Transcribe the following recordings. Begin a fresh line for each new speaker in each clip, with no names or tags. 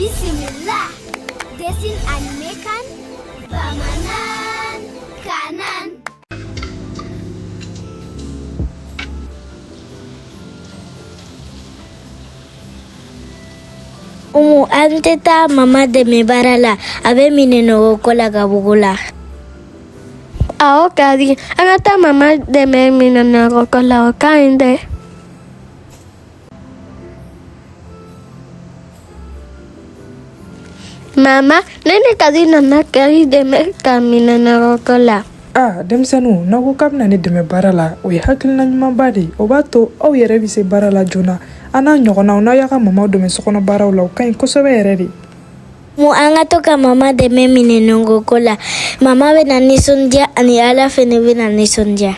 Bismillah. Desin animekan Bamanan kanan. Anteta mama de me barala abe mineno kola gabugula.
Kadi, angata mama de me minana kola kainde. Mama, nene kadi nana kadi de me kaminana kola.
Denmisɛnninw n'aw ko k'a bɛna ne dɛmɛ baara la o ye hakilina ɲumanba de ye o b'a to aw yɛrɛ bɛ se baara la joona an n'a ɲɔgɔnnaw n'aw y'a ka mamaw dɛmɛ sokɔnɔ baaraw la o ka ɲi kosɛbɛ yɛrɛ de.
An ka to ka mama dɛmɛ minɛnɔgɔ ko la mama bɛ na nisɔndiya ani ala fɛnɛ bɛ na nisɔndiya.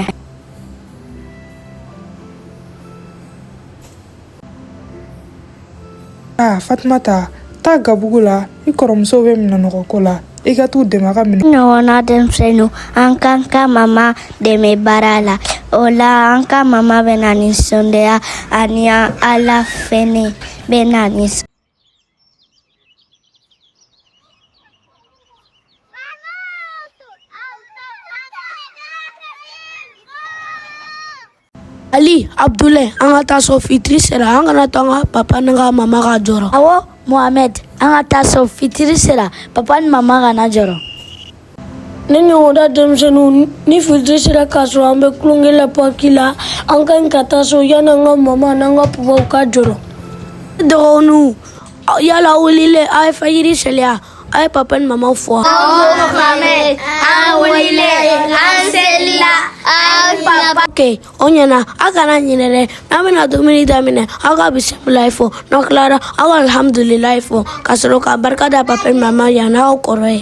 Fatumata taa gabugu la i kɔrɔmusow bɛ minɛnɔgɔ ko la i ka t'u dɛmɛ a ka minɛ.
Ɲɔgɔnna denmisɛnninw an kan ka mama dɛmɛ baara la o la an ka mama bɛ na nisɔndiya ani ala fɛnɛ bɛ na nisɔndiya.
Ali, Abdoulaye, an ka taa so fitiri sera an kana to an ka papa ni ka mama ka jɔrɔ.
Awɔ, Mohamed, an ka taa so fitiri sera papa ni mama kana jɔrɔ.
Ne ɲɔgɔnda denmisɛnninw ni fitiri sera k'a sɔrɔ an bɛ tulonkɛ la paki la an ka ɲi ka taa so yanni an ka mama n'an ka papaw ka jɔrɔ. Dɔgɔninw, yala wulilen a ye fajiri seliya a ye papa ni mama fɔ.
Mohamed, an wulilen an selila an papa.
Ok, o ɲɛna a kana ɲinɛ dɛ n'an bɛna dumuni daminɛ aw ka bisimilayi fɔ n'aw tilara aw ka alhamdulilayi fɔ ka sɔrɔ ka barika da papa ni mama yan n'aw kɔrɔ ye.